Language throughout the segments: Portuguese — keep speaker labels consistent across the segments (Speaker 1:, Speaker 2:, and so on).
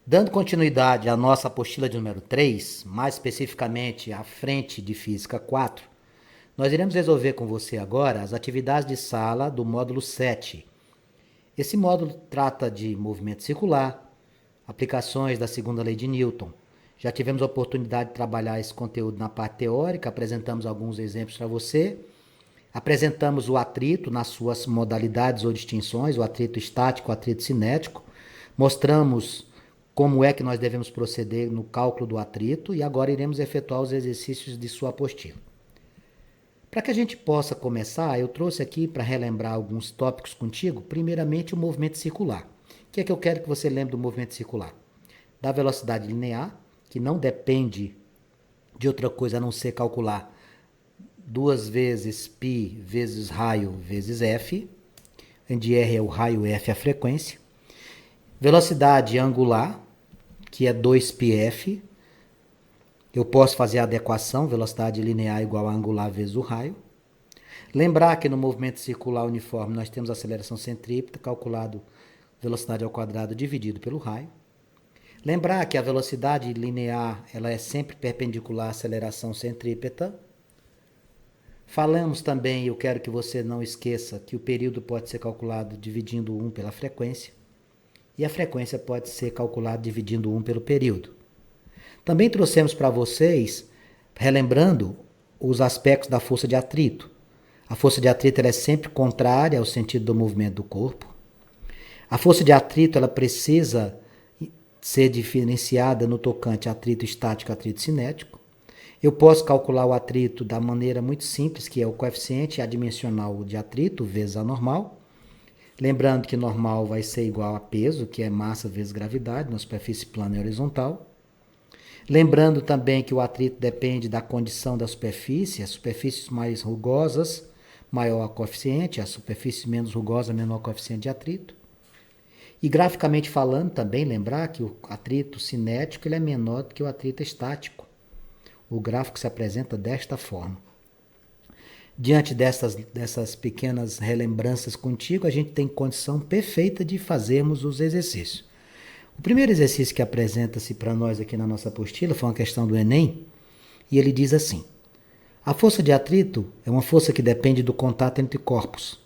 Speaker 1: Dando continuidade à nossa apostila de número 3, mais especificamente à frente de Física 4, nós iremos resolver com você agora as atividades de sala do módulo 7. Esse módulo trata de movimento circular, aplicações da segunda lei de Newton. Já tivemos a oportunidade de trabalhar esse conteúdo na parte teórica, apresentamos alguns exemplos para você. Apresentamos o atrito nas suas modalidades ou distinções, o atrito estático, o atrito cinético. Mostramos como é que nós devemos proceder no cálculo do atrito e agora iremos efetuar os exercícios de sua apostila. Para que a gente possa começar, eu trouxe aqui para relembrar alguns tópicos contigo, primeiramente o movimento circular. O que é que eu quero que você lembre do movimento circular? Da velocidade linear, que não depende de outra coisa a não ser calcular 2 vezes π vezes raio vezes f, onde r é o raio, f é a frequência. Velocidade angular, que é 2πf. Eu posso fazer a adequação, velocidade linear igual a angular vezes o raio. Lembrar que no movimento circular uniforme nós temos a aceleração centrípeta, calculado velocidade ao quadrado dividido pelo raio. Lembrar que a velocidade linear ela é sempre perpendicular à aceleração centrípeta. Falamos também, eu quero que você não esqueça, que o período pode ser calculado dividindo 1 pela frequência. E a frequência pode ser calculada dividindo 1 pelo período. Também trouxemos para vocês, relembrando, os aspectos da força de atrito. A força de atrito ela é sempre contrária ao sentido do movimento do corpo. A força de atrito ela precisa ser diferenciada no tocante a atrito estático e atrito cinético. Eu posso calcular o atrito da maneira muito simples, que é o coeficiente adimensional de atrito vezes a normal. Lembrando que normal vai ser igual a peso, que é massa vezes gravidade, na superfície plana e horizontal. Lembrando também que o atrito depende da condição da superfície. As superfícies mais rugosas, maior o coeficiente, as superfícies menos rugosas, menor o coeficiente de atrito. E graficamente falando também, lembrar que o atrito cinético ele é menor do que o atrito estático. O gráfico se apresenta desta forma. Diante dessas pequenas relembranças contigo, a gente tem condição perfeita de fazermos os exercícios. O primeiro exercício que apresenta-se para nós aqui na nossa apostila foi uma questão do Enem, e ele diz assim: a força de atrito é uma força que depende do contato entre corpos.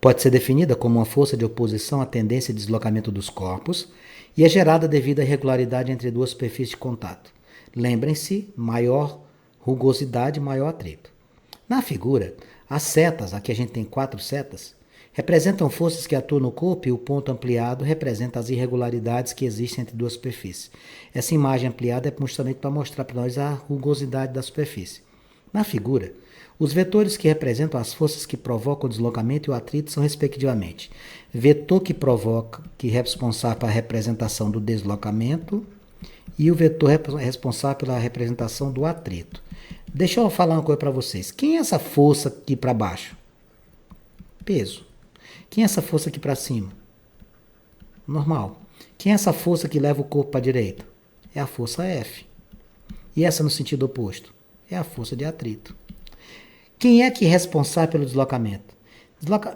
Speaker 1: Pode ser definida como uma força de oposição à tendência de deslocamento dos corpos e é gerada devido à irregularidade entre duas superfícies de contato. Lembrem-se, maior rugosidade, maior atrito. Na figura, as setas, aqui a gente tem 4 setas, representam forças que atuam no corpo e o ponto ampliado representa as irregularidades que existem entre duas superfícies. Essa imagem ampliada é justamente para mostrar para nós a rugosidade da superfície. Na figura, os vetores que representam as forças que provocam o deslocamento e o atrito são, respectivamente, vetor que provoca, que é responsável pela representação do deslocamento, e o vetor responsável pela representação do atrito. Deixa eu falar uma coisa para vocês. Quem é essa força aqui para baixo? Peso. Quem é essa força aqui para cima? Normal. Quem é essa força que leva o corpo para a direita? É a força F. E essa no sentido oposto? É a força de atrito. Quem é que é responsável pelo deslocamento?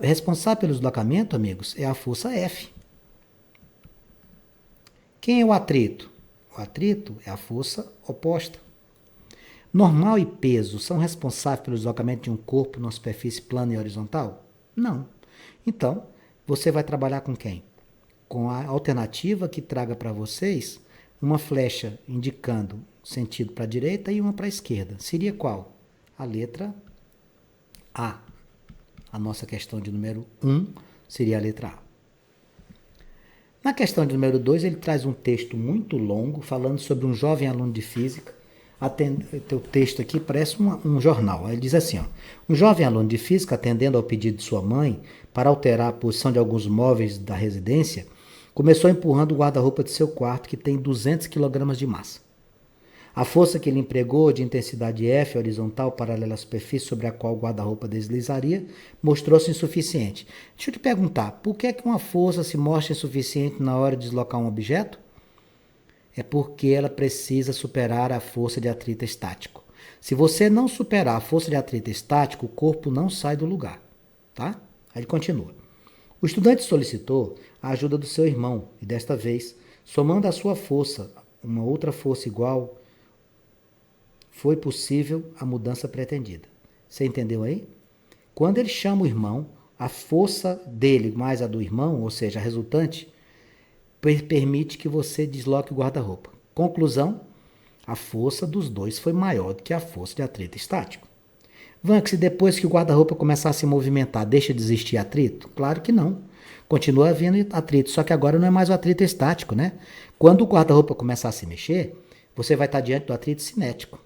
Speaker 1: Responsável pelo deslocamento, amigos, é a força F. Quem é o atrito? O atrito é a força oposta. Normal e peso são responsáveis pelo deslocamento de um corpo numa superfície plana e horizontal? Não. Então, você vai trabalhar com quem? Com a alternativa que traga para vocês uma flecha indicando sentido para a direita e uma para a esquerda. Seria qual? A letra A. A nossa questão de número 1 seria a letra A. Na questão de número 2, ele traz um texto muito longo falando sobre um jovem aluno de física. O texto aqui parece um jornal. Ele diz assim: um jovem aluno de física, atendendo ao pedido de sua mãe para alterar a posição de alguns móveis da residência, começou empurrando o guarda-roupa de seu quarto, que tem 200 kg de massa. A força que ele empregou de intensidade F horizontal paralela à superfície sobre a qual o guarda-roupa deslizaria mostrou-se insuficiente. Deixa eu te perguntar, por que é que uma força se mostra insuficiente na hora de deslocar um objeto? É porque ela precisa superar a força de atrito estático. Se você não superar a força de atrito estático, o corpo não sai do lugar. Tá? Aí ele continua. O estudante solicitou a ajuda do seu irmão e, desta vez, Somando a sua força, uma outra força igual, foi possível a mudança pretendida. Você entendeu aí? Quando ele chama o irmão, a força dele mais a do irmão, ou seja, a resultante, permite que você desloque o guarda-roupa. Conclusão, a força dos dois foi maior do que a força de atrito estático. Vanks, depois que o guarda-roupa começar a se movimentar, deixa de existir atrito? Claro que não. Continua havendo atrito, só que agora não é mais o atrito estático, né? Quando o guarda-roupa começar a se mexer, você vai estar diante do atrito cinético.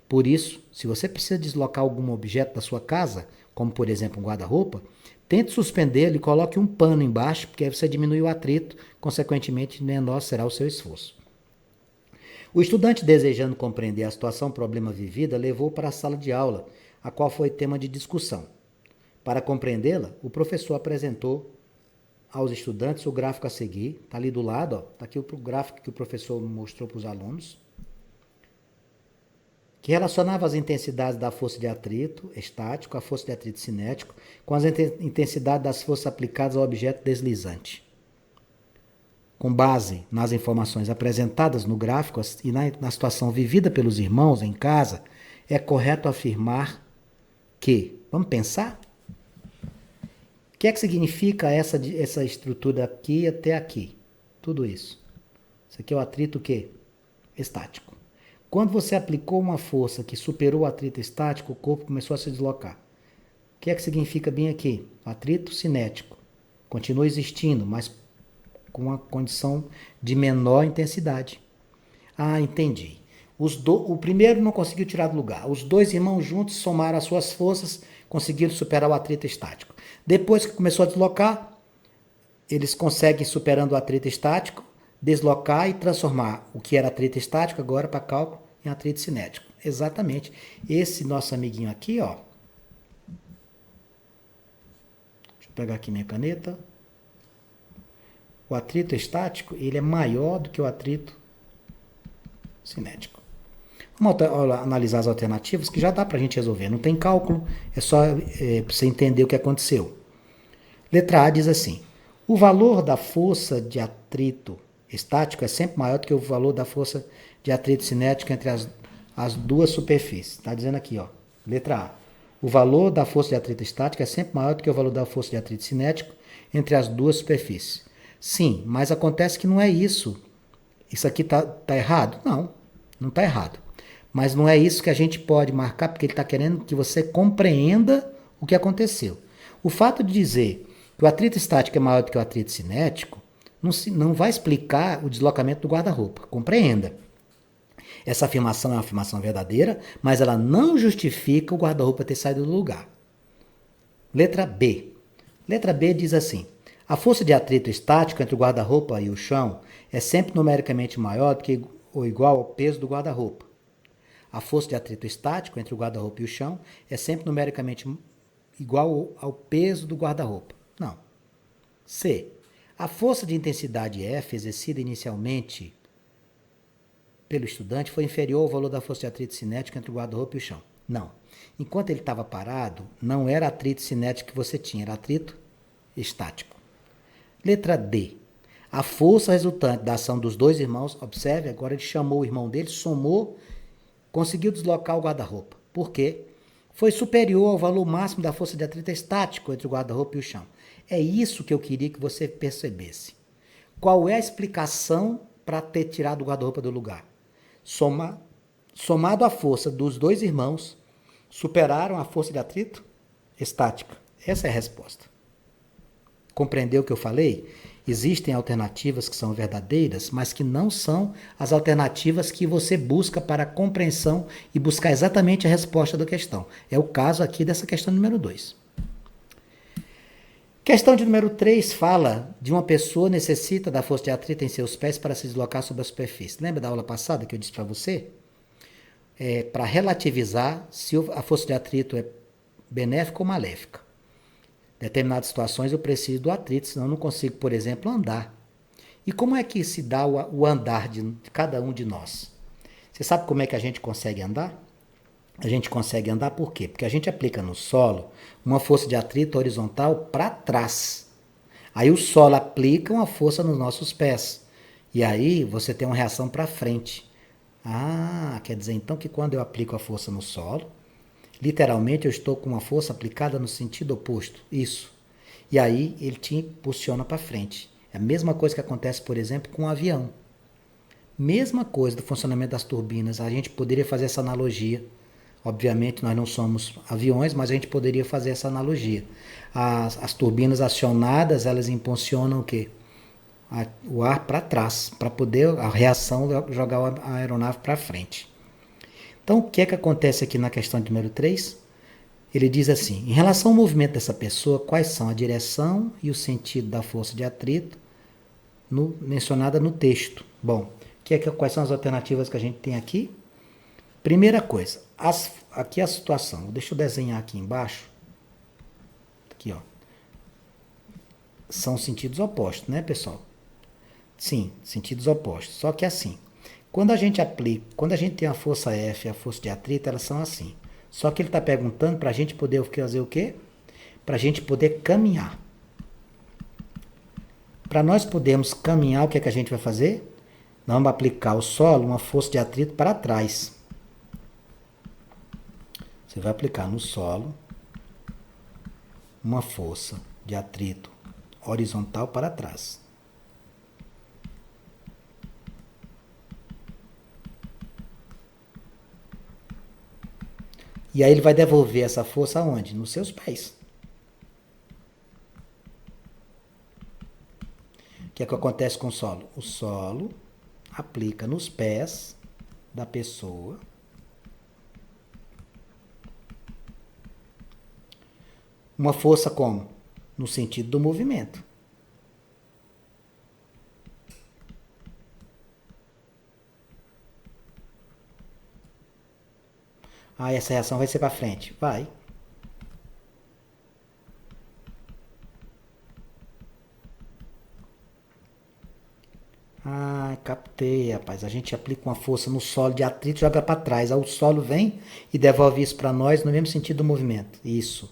Speaker 1: Por isso, se você precisa deslocar algum objeto da sua casa, como por exemplo um guarda-roupa, tente suspendê-lo e coloque um pano embaixo, porque aí você diminui o atrito, consequentemente menor será o seu esforço. O estudante, desejando compreender a situação problema vivida, levou para a sala de aula, a qual foi tema de discussão. Para compreendê-la, o professor apresentou aos estudantes o gráfico a seguir. Está ali do lado, está aqui o gráfico que o professor mostrou para os alunos, que relacionava as intensidades da força de atrito estático, a força de atrito cinético, com as intensidades das forças aplicadas ao objeto deslizante. Com base nas informações apresentadas no gráfico e na situação vivida pelos irmãos em casa, é correto afirmar que, vamos pensar? O que é que significa essa estrutura aqui até aqui? Tudo isso. Isso aqui é o atrito o quê? Estático. Quando você aplicou uma força que superou o atrito estático, o corpo começou a se deslocar. O que é que significa bem aqui? Atrito cinético. Continua existindo, mas com uma condição de menor intensidade. Ah, entendi. O primeiro não conseguiu tirar do lugar. Os dois irmãos juntos somaram as suas forças, conseguiram superar o atrito estático. Depois que começou a deslocar, eles conseguem, superando o atrito estático, deslocar e transformar o que era atrito estático agora para cálculo em atrito cinético. Exatamente. Esse nosso amiguinho aqui, ó. Deixa eu pegar aqui minha caneta. O atrito estático, ele é maior do que o atrito cinético. Vamos analisar as alternativas, que já dá para a gente resolver. Não tem cálculo, é só para você entender o que aconteceu. Letra A diz assim: o valor da força de atrito estático é sempre maior do que o valor da força de atrito cinético entre as duas superfícies. Está dizendo aqui, ó, letra A. O valor da força de atrito estático é sempre maior do que o valor da força de atrito cinético entre as duas superfícies. Sim, mas acontece que não é isso. Isso aqui tá errado? Não, não está errado. Mas não é isso que a gente pode marcar, porque ele está querendo que você compreenda o que aconteceu. O fato de dizer que o atrito estático é maior do que o atrito cinético não vai explicar o deslocamento do guarda-roupa. Compreenda. Essa afirmação é uma afirmação verdadeira, mas ela não justifica o guarda-roupa ter saído do lugar. Letra B. Letra B diz assim: a força de atrito estático entre o guarda-roupa e o chão é sempre numericamente maior do que ou igual ao peso do guarda-roupa. A força de atrito estático entre o guarda-roupa e o chão é sempre numericamente igual ao peso do guarda-roupa. Não. C. A força de intensidade F exercida inicialmente pelo estudante foi inferior ao valor da força de atrito cinético entre o guarda-roupa e o chão. Não. Enquanto ele estava parado, não era atrito cinético que você tinha, era atrito estático. Letra D. A força resultante da ação dos dois irmãos, observe, agora ele chamou o irmão dele, somou, conseguiu deslocar o guarda-roupa. Por quê? Foi superior ao valor máximo da força de atrito estático entre o guarda-roupa e o chão. É isso que eu queria que você percebesse. Qual é a explicação para ter tirado o guarda-roupa do lugar? Somado à força dos dois irmãos, superaram a força de atrito estática. Essa é a resposta. Compreendeu o que eu falei? Existem alternativas que são verdadeiras, mas que não são as alternativas que você busca para a compreensão e buscar exatamente a resposta da questão. É o caso aqui dessa questão número 2. Questão de número 3 fala de uma pessoa necessita da força de atrito em seus pés para se deslocar sobre a superfície. Lembra da aula passada que eu disse para você? Para relativizar se a força de atrito é benéfica ou maléfica. Em determinadas situações eu preciso do atrito, senão eu não consigo, por exemplo, andar. E como é que se dá o andar de cada um de nós? Você sabe como é que a gente consegue andar? A gente consegue andar por quê? Porque a gente aplica no solo uma força de atrito horizontal para trás. Aí o solo aplica uma força nos nossos pés. E aí você tem uma reação para frente. Ah, quer dizer então que quando eu aplico a força no solo, literalmente eu estou com uma força aplicada no sentido oposto. Isso. E aí ele te impulsiona para frente. É a mesma coisa que acontece, por exemplo, com um avião. Mesma coisa do funcionamento das turbinas. A gente poderia fazer essa analogia. Obviamente nós não somos aviões, mas a gente poderia fazer essa analogia. As turbinas acionadas, elas impulsionam o quê? O ar para trás, para poder a reação jogar a aeronave para frente. Então, o que é que acontece aqui na questão número 3? Ele diz assim: em relação ao movimento dessa pessoa, quais são a direção e o sentido da força de atrito mencionada no texto? Bom, quais são as alternativas que a gente tem aqui? Primeira coisa, aqui a situação. Deixa eu desenhar aqui embaixo. Aqui, ó. São sentidos opostos, né, pessoal? Sim, sentidos opostos. Só que assim, quando a gente tem a força F e a força de atrito, elas são assim. Só que ele está perguntando para a gente poder fazer o quê? Para a gente poder caminhar. Para nós podermos caminhar, o que é que a gente vai fazer? Nós vamos aplicar ao solo uma força de atrito para trás. Você vai aplicar no solo uma força de atrito horizontal para trás. E aí ele vai devolver essa força aonde? Nos seus pés. O que é que acontece com o solo? O solo aplica nos pés da pessoa uma força como? No sentido do movimento. Ah, essa reação vai ser para frente. Vai. Ah, captei, rapaz. A gente aplica uma força no solo de atrito e joga para trás. Aí o solo vem e devolve isso para nós no mesmo sentido do movimento. Isso.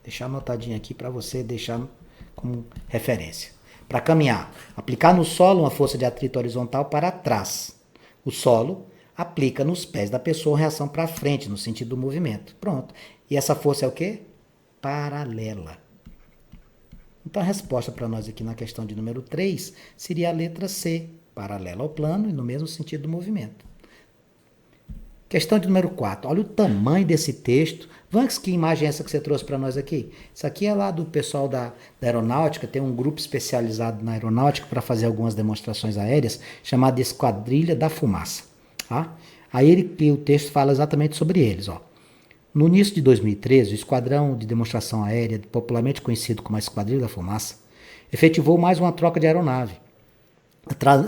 Speaker 1: Deixar anotadinho aqui para você deixar como referência. Para caminhar, aplicar no solo uma força de atrito horizontal para trás. O solo aplica nos pés da pessoa uma reação para frente, no sentido do movimento. Pronto. E essa força é o quê? Paralela. Então a resposta para nós aqui na questão de número 3 seria a letra C, paralela ao plano e no mesmo sentido do movimento. Questão de número 4. Olha o tamanho desse texto. Vanks, que imagem é essa que você trouxe para nós aqui? Isso aqui é lá do pessoal da aeronáutica, tem um grupo especializado na aeronáutica para fazer algumas demonstrações aéreas, chamado Esquadrilha da Fumaça. Tá? Aí o texto fala exatamente sobre eles. Ó. No início de 2013, o Esquadrão de Demonstração Aérea, popularmente conhecido como a Esquadrilha da Fumaça, efetivou mais uma troca de aeronave.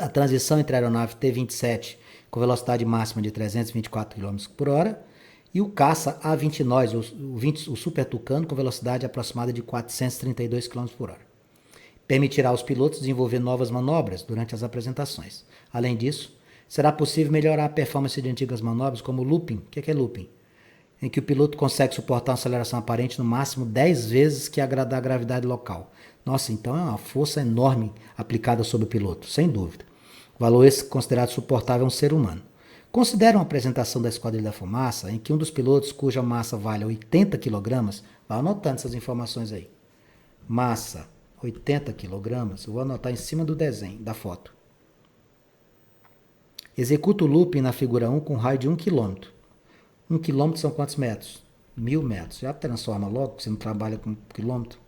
Speaker 1: A transição entre a aeronave T-27, com velocidade máxima de 324 km por hora, e o caça A-29, o Super Tucano, com velocidade aproximada de 432 km por hora. Permitirá aos pilotos desenvolver novas manobras durante as apresentações. Além disso, será possível melhorar a performance de antigas manobras, como o looping. O que é looping? Em que o piloto consegue suportar uma aceleração aparente no máximo 10 vezes que a da gravidade local. Nossa, então é uma força enorme aplicada sobre o piloto, sem dúvida. Valor esse considerado suportável a um ser humano. Considera uma apresentação da Esquadrilha da Fumaça em que um dos pilotos, cuja massa vale 80 kg, vai anotando essas informações aí. Massa, 80 kg, eu vou anotar em cima do desenho, da foto. Executa o looping na figura 1 com raio de 1 km. 1 km são quantos metros? 1000 metros. Já transforma logo, você não trabalha com quilômetro.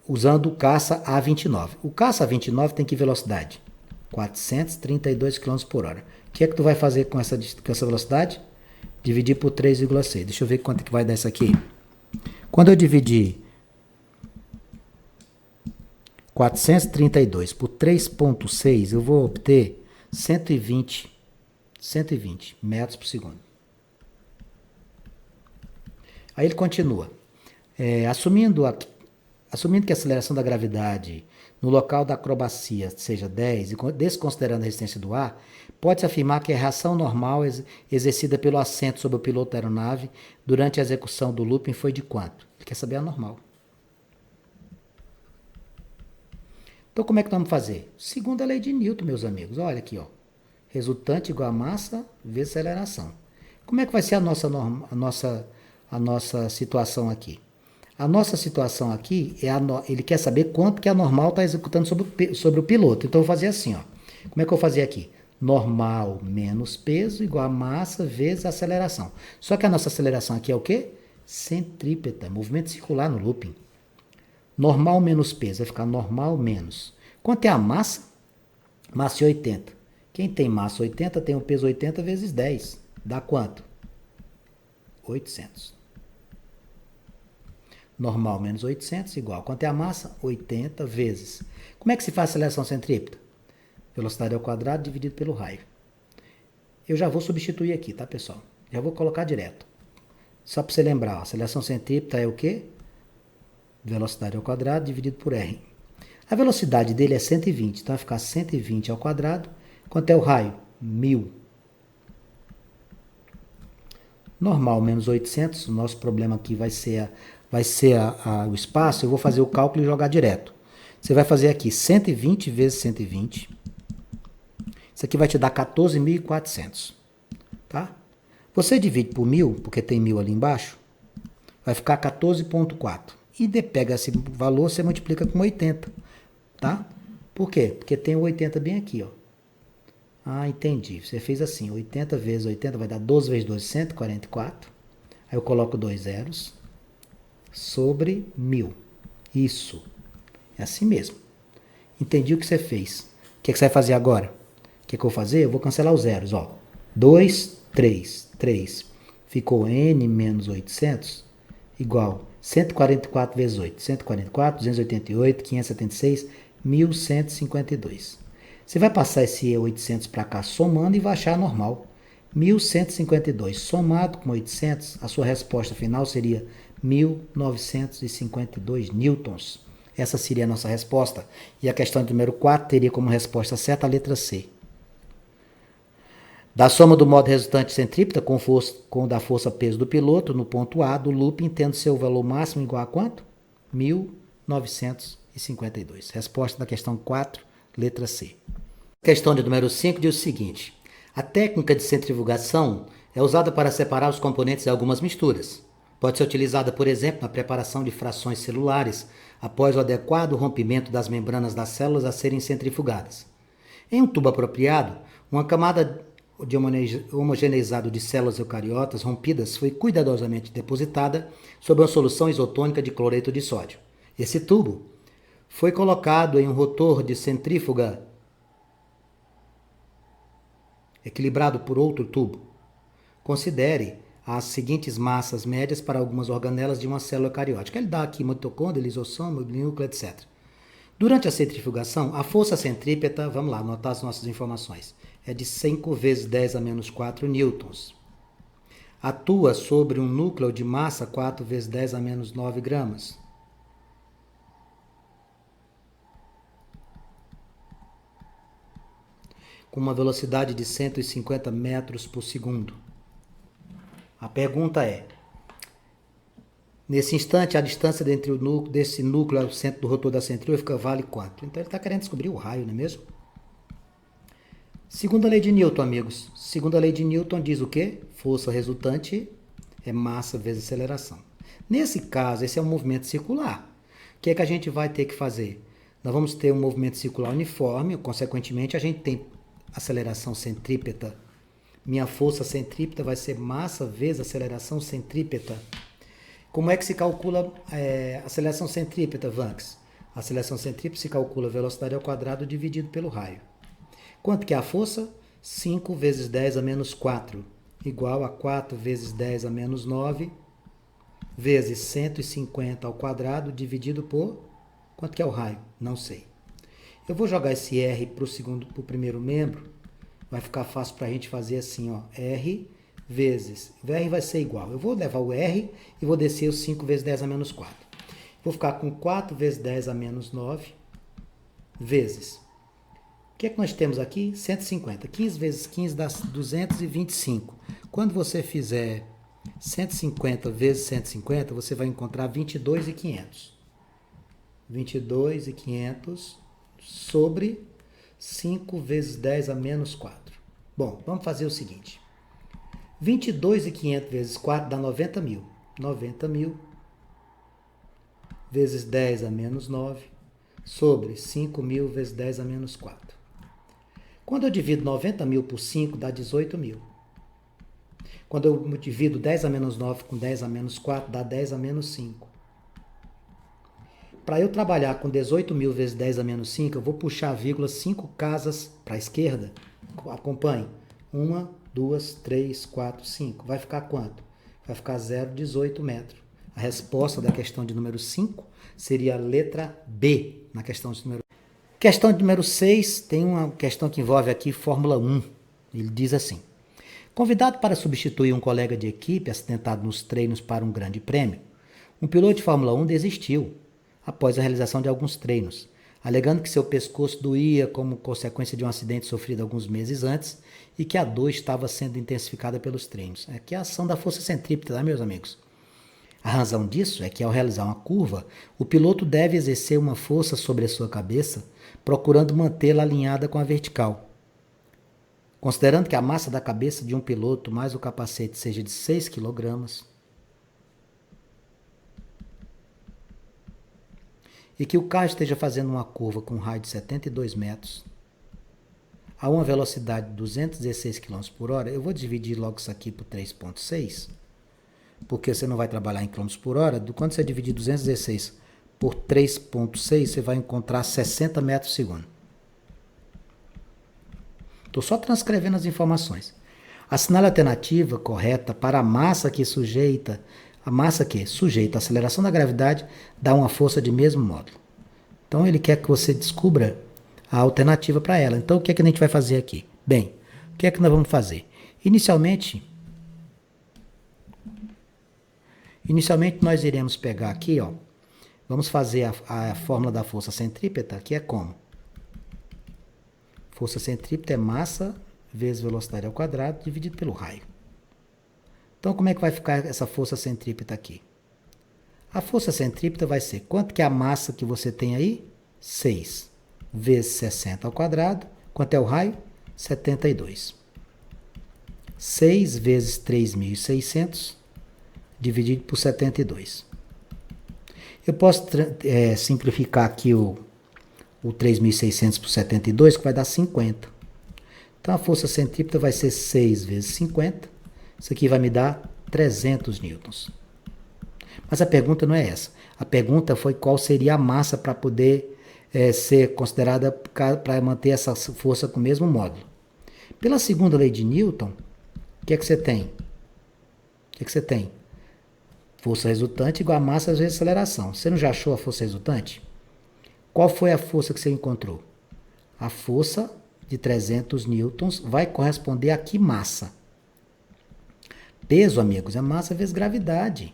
Speaker 1: Usando o caça A-29. O caça A-29 tem que velocidade? 432 km por hora. O que é que tu vai fazer com essa velocidade? Dividir por 3,6. Deixa eu ver quanto é que vai dar isso aqui. Quando eu dividir 432 por 3,6, eu vou obter 120 metros por segundo. Aí ele continua. Assumindo que a aceleração da gravidade no local da acrobacia seja 10 e desconsiderando a resistência do ar, pode-se afirmar que a reação normal exercida pelo assento sobre o piloto da aeronave durante a execução do looping foi de quanto? Ele quer saber a normal. Então, como é que nós vamos fazer? Segunda lei de Newton, meus amigos. Olha aqui, ó. Resultante igual a massa vezes aceleração. Como é que vai ser a nossa situação aqui? A nossa situação aqui, ele quer saber quanto que a normal está executando sobre o piloto. Então, eu vou fazer assim, ó. Como é que eu vou fazer aqui? Normal menos peso igual a massa vezes aceleração. Só que a nossa aceleração aqui é o quê? Centrípeta, movimento circular no looping. Normal menos peso, vai ficar normal menos. Quanto é a massa? Massa é 80. Quem tem massa 80 tem o peso 80 vezes 10. Dá quanto? 800. Normal menos 800 igual. Quanto é a massa? 80 vezes. Como é que se faz a aceleração centrípeta? Velocidade ao quadrado dividido pelo raio. Eu já vou substituir aqui, tá, pessoal? Já vou colocar direto. Só para você lembrar, a aceleração centrípeta é o quê? Velocidade ao quadrado dividido por R. A velocidade dele é 120, então vai ficar 120 ao quadrado. Quanto é o raio? 1000. Normal menos 800, o nosso problema aqui vai ser o espaço. Eu vou fazer o cálculo e jogar direto. Você vai fazer aqui 120 vezes 120. Isso aqui vai te dar 14.400. Tá? Você divide por 1000, porque tem 1000 ali embaixo, vai ficar 14,4. E pega esse valor, você multiplica com 80. Tá? Por quê? Porque tem o 80 bem aqui, ó. Ah, entendi. Você fez assim, 80 vezes 80 vai dar 12 vezes 12, 144. Aí eu coloco 2 zeros sobre 1000. Isso. É assim mesmo. Entendi o que você fez. O que você vai fazer agora? O que eu vou fazer? Eu vou cancelar os zeros, ó. 2, 3, 3. Ficou N menos 800 igual 144 vezes 8. 144, 288, 576, 1152. Você vai passar esse 800 para cá somando e vai achar normal. 1152 somado com 800, a sua resposta final seria 1952 newtons. Essa seria a nossa resposta. E a questão de número 4 teria como resposta certa a letra C. Da soma do modo resultante centrípeta com da força peso do piloto no ponto A do looping, tendo seu valor máximo igual a quanto? 1952. Resposta da questão 4, letra C. Questão de número 5 diz o seguinte: a técnica de centrifugação é usada para separar os componentes de algumas misturas. Pode ser utilizada, por exemplo, na preparação de frações celulares após o adequado rompimento das membranas das células a serem centrifugadas. Em um tubo apropriado, uma camada de homogeneizado de células eucariotas rompidas foi cuidadosamente depositada sobre uma solução isotônica de cloreto de sódio. Esse tubo foi colocado em um rotor de centrífuga equilibrado por outro tubo. Considere as seguintes massas médias para algumas organelas de uma célula eucariótica. Ele dá aqui mitocôndria, lisossomo, núcleo, etc. Durante a centrifugação, a força centrípeta, vamos lá, anotar as nossas informações, é de 5 vezes 10 a menos 4 newtons. Atua sobre um núcleo de massa 4 vezes 10 a menos 9 gramas. Com uma velocidade de 150 metros por segundo. A pergunta é, nesse instante, a distância desse núcleo ao centro do rotor da centrífuga vale quanto? Então ele está querendo descobrir o raio, não é mesmo? Segunda lei de Newton, amigos. Segunda lei de Newton diz o quê? Força resultante é massa vezes aceleração. Nesse caso, esse é um movimento circular. O que é que a gente vai ter que fazer? Nós vamos ter um movimento circular uniforme, consequentemente, a gente tem aceleração centrípeta. Minha força centrípeta vai ser massa vezes aceleração centrípeta. Como é que se calcula a aceleração centrípeta, Vanks? A aceleração centrípeta se calcula a velocidade ao quadrado dividido pelo raio. Quanto que é a força? 5 vezes 10 a menos 4, igual a 4 vezes 10 a menos 9, vezes 150 ao quadrado, dividido por... Quanto que é o raio? Não sei. Eu vou jogar esse R para o primeiro membro. Vai ficar fácil para a gente fazer assim, ó. R vezes... O R vai ser igual. Eu vou levar o R e vou descer os 5 vezes 10 a menos 4. Vou ficar com 4 vezes 10 a menos 9, vezes... O que é que nós temos aqui? 150. 15 vezes 15 dá 225. Quando você fizer 150 vezes 150, você vai encontrar 22.500. 22.500 sobre 5 vezes 10 a menos 4. Bom, vamos fazer o seguinte. 22.500 vezes 4 dá 90 mil. 90 mil vezes 10 a menos 9 sobre 5 mil vezes 10 a menos 4. Quando eu divido 90 mil por 5, dá 18 mil. Quando eu divido 10 a menos 9 com 10 a menos 4, dá 10 a menos 5. Para eu trabalhar com 18 mil vezes 10 a menos 5, eu vou puxar a vírgula 5 casas para a esquerda. Acompanhe. 1, 2, 3, 4, 5. Vai ficar quanto? Vai ficar 0,18 metros. A resposta da questão de número 5 seria a letra B na questão de número 5. Questão de número 6 tem uma questão que envolve aqui Fórmula 1. Ele diz assim: convidado para substituir um colega de equipe acidentado nos treinos para um grande prêmio, um piloto de Fórmula 1 desistiu após a realização de alguns treinos, alegando que seu pescoço doía como consequência de um acidente sofrido alguns meses antes e que a dor estava sendo intensificada pelos treinos. Aqui é a ação da força centrípeta, tá, meus amigos? A razão disso é que, ao realizar uma curva, o piloto deve exercer uma força sobre a sua cabeça, procurando mantê-la alinhada com a vertical. Considerando que a massa da cabeça de um piloto mais o capacete seja de 6 kg, e que o carro esteja fazendo uma curva com um raio de 72 metros, a uma velocidade de 216 km por hora, eu vou dividir logo isso aqui por 3,6, porque você não vai trabalhar em km por hora. Quando você dividir 216 por 3,6, você vai encontrar 60 metros por segundo. Estou só transcrevendo as informações. Assinale a alternativa correta para a massa que sujeita a aceleração da gravidade dá uma força de mesmo módulo. Então ele quer que você descubra a alternativa para ela. Então o que é que a gente vai fazer aqui? Bem, o que é que nós vamos fazer? Inicialmente nós iremos pegar aqui, ó, vamos fazer a fórmula da força centrípeta, que é como? Força centrípeta é massa vezes velocidade ao quadrado dividido pelo raio. Então, como é que vai ficar essa força centrípeta aqui? A força centrípeta vai ser quanto que é a massa que você tem aí? 6 vezes 60 ao quadrado. Quanto é o raio? 72. 6 vezes 3.600 dividido por 72. Eu posso simplificar aqui o 3.600 por 72, que vai dar 50. Então, a força centrípeta vai ser 6 vezes 50. Isso aqui vai me dar 300 newtons. Mas a pergunta não é essa. A pergunta foi qual seria a massa para poder ser considerada para manter essa força com o mesmo módulo. Pela segunda lei de Newton, o que é que você tem? O que é que você tem? Força resultante igual a massa vezes aceleração. Você não já achou a força resultante? Qual foi a força que você encontrou? A força de 300 newtons vai corresponder a que massa? Peso, amigos, é massa vezes gravidade.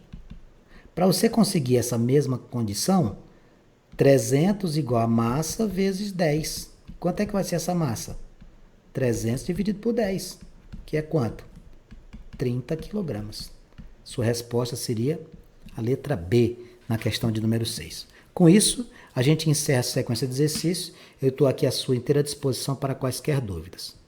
Speaker 1: Para você conseguir essa mesma condição, 300 igual a massa vezes 10. Quanto é que vai ser essa massa? 300 dividido por 10, que é quanto? 30 kg. Sua resposta seria a letra B na questão de número 6. Com isso, a gente encerra a sequência de exercícios. Eu estou aqui à sua inteira disposição para quaisquer dúvidas.